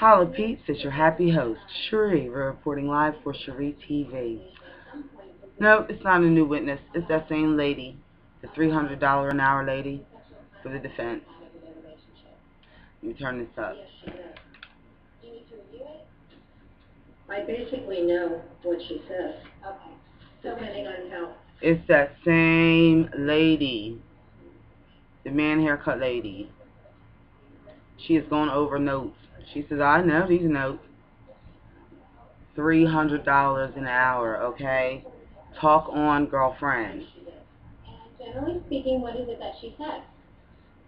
Holla peeps, it's your happy host, Schree. We're reporting live for SchreeTV. No, it's not a new witness. It's that same lady, the $300 an hour lady for the defense. Let me turn this up. I basically know what she says. Okay. Depending on how. It's that same lady, the man haircut lady. She is going over notes. She says, I know these notes. $300 an hour, okay? Talk on, girlfriend. Generally speaking, what is it that she says?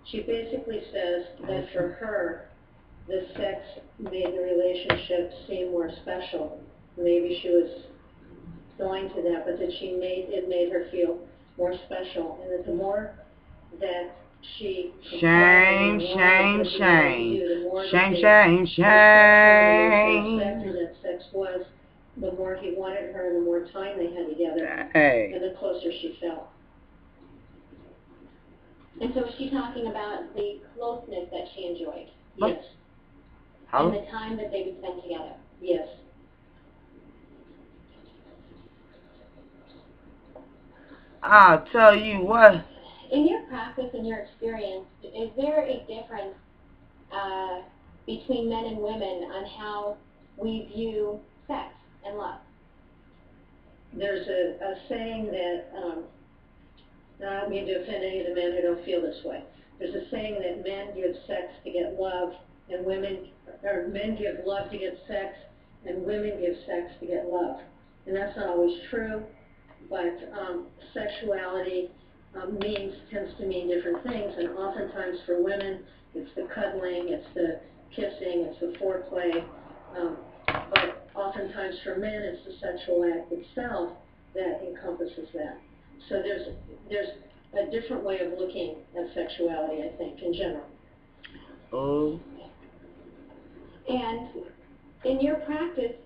She basically says that for her, the sex made the relationship seem more special. Maybe she was going to that, but that it made her feel more special, and that the more that she shame, shame, that sex was, the more he wanted her, and the more time they had together, and the closer she felt. And so is she talking about the closeness that she enjoyed? Yes. And the time that they would spend together? Yes. I'll tell you what. In your practice, in your experience, is there a difference between men and women on how we view sex and love? There's a saying that, and I don't mean to offend any of the men who don't feel this way. There's a saying that men give sex to get love, and men give love to get sex, and women give sex to get love. And that's not always true, but sexuality tends to mean different things, and oftentimes for women, it's the cuddling, it's the kissing, it's the foreplay, but oftentimes for men, it's the sexual act itself that encompasses that. So there's a different way of looking at sexuality, I think, in general. Oh. And in your practice,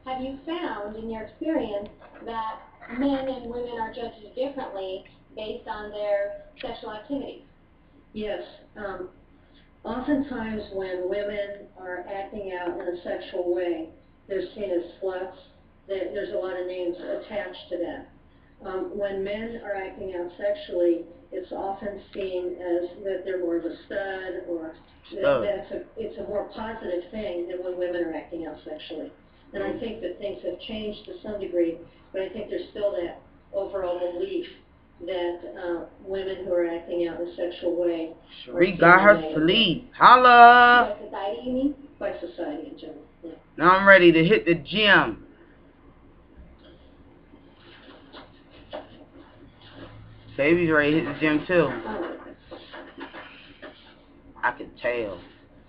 have you found, in your experience, that men and women are judged differently based on their sexual activities? Yes. Oftentimes when women are acting out in a sexual way, they're seen as sluts. There's a lot of names attached to that. When men are acting out sexually, it's often seen as that they're more of a stud, or that it's a more positive thing than when women are acting out sexually. And I think that things have changed to some degree, but I think there's still that overall belief that women who are acting out in a sexual way Schree got her sleep. Holla! By society, you mean? By society in general, yeah. Now I'm ready to hit the gym. Baby's ready to hit the gym too. I can tell.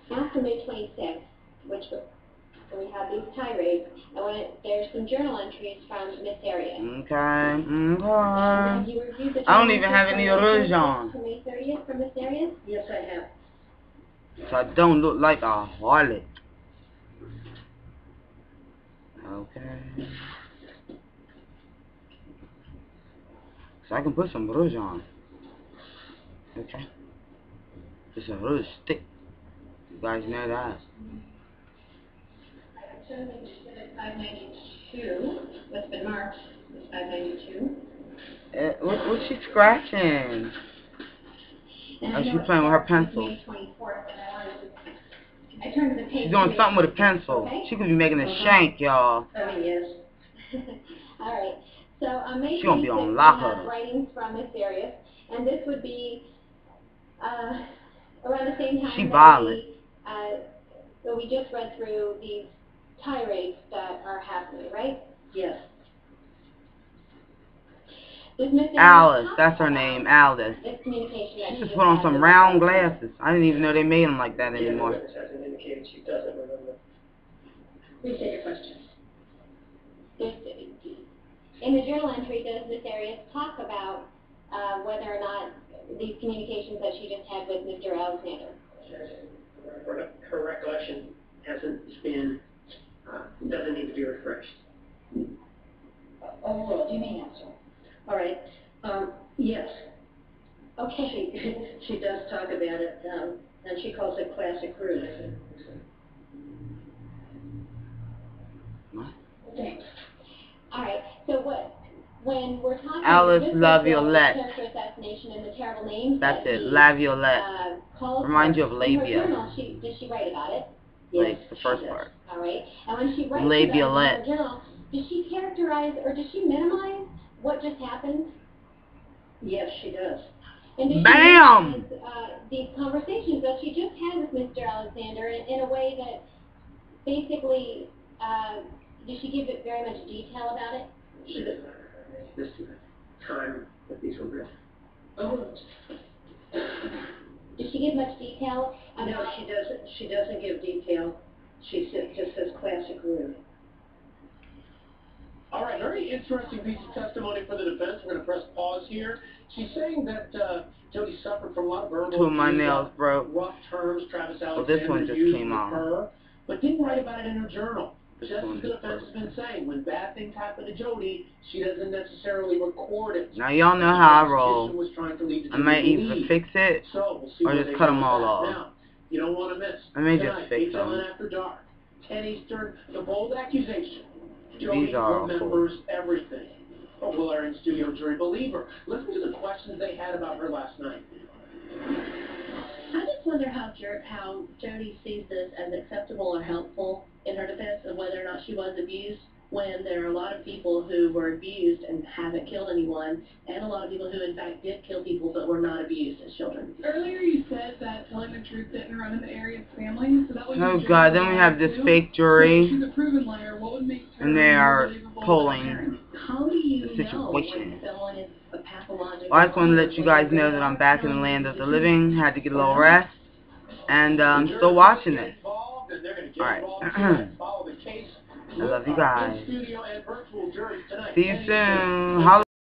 After May 26th, when we have these tirades, there's some journal entries from Miss Arias. Okay. Have you reviewed the I don't even have any rouge on. From May 30th from Miss Arias? Yes, I have. So I don't look like a harlot. Okay. So I can put some rouge on. Okay. It's a rouge stick. You guys know that. So she did it 592. What's been marked is 592. What's she scratching? Oh, she's playing with her pencil. May 24th, and I turned to the page. She's doing something with a pencil. Okay? She could be making a shank, y'all. Yes. All right. So on May 26th, she gonna be on we locker. have writings from Miss Arias, and this would be around the same time she violent. So we just read through these tirades that are happening, right? Yes. Alice, that's her name, Alice. This communication that she just put on some round glasses. I didn't even know they made them like that anymore. She doesn't remember. Please take your question. In the journal entry, does Miss Arias talk about whether or not these communications that she just had with Mr. Alexander? Her recollection doesn't need to be refreshed. Overall, do you mean answer? All right. Yes. Okay. She does talk about it, and she calls it classic rouge. Alice This Laviolette. character assassination and the terrible names That's that it, he, Laviolette. calls Reminds you her. of In her labia. journal, did she write about it? Like Yes, the first she does. part. All right. And when she writes Labiolette. about it in her journal, does she characterize or does she minimize what just happened? Yes, she does. And does Bam! she minimize these conversations that she just had with Mr. Alexander in a way that basically, does she give it very much detail about it? She does. This is the time that these were written. Oh. Does she give much detail about? No, she doesn't. She doesn't give detail. She just says classic rude. All right, very interesting piece of testimony for the defense. We're going to press pause here. She's saying that Jodi suffered from a lot of verbal Two of my abuse, nails broke. rough terms Travis Well, Alexander this one just used came with off. her, but didn't write about it in her journal. This Just one as the just defense broke. has been saying, when bad things happen to Jodi, she doesn't necessarily record it. Now y'all know how I The roll. prosecution was trying to lead I may Jodi to either leave. fix it So we'll see or where just they cut go them with all that. off. Now, you don't want to miss. I may Tonight, just fix 8/7 them. after dark, 10 Eastern, the bold accusation. These Jodi are all remembers everything. Oh, will our in-studio jury believe her? Listen to the questions they had about her last night. I just wonder how Jodi sees this as acceptable or helpful in her defense of whether or not she was abused, when there are a lot of people who were abused and haven't killed anyone, and a lot of people who in fact did kill people but were not abused as children. Earlier you said that telling the truth didn't run in the Arias family, so that would Oh be god, then we have this fake jury, she's a proven liar. What would make her and they are believable polling How do you the know when situation. someone is a pathological Well, I just want to liar let you when guys they know that I'm are back in the telling land you of the truth? living. Had to get a little rest, and I'm still watching this. Alright. I love you guys. See you soon.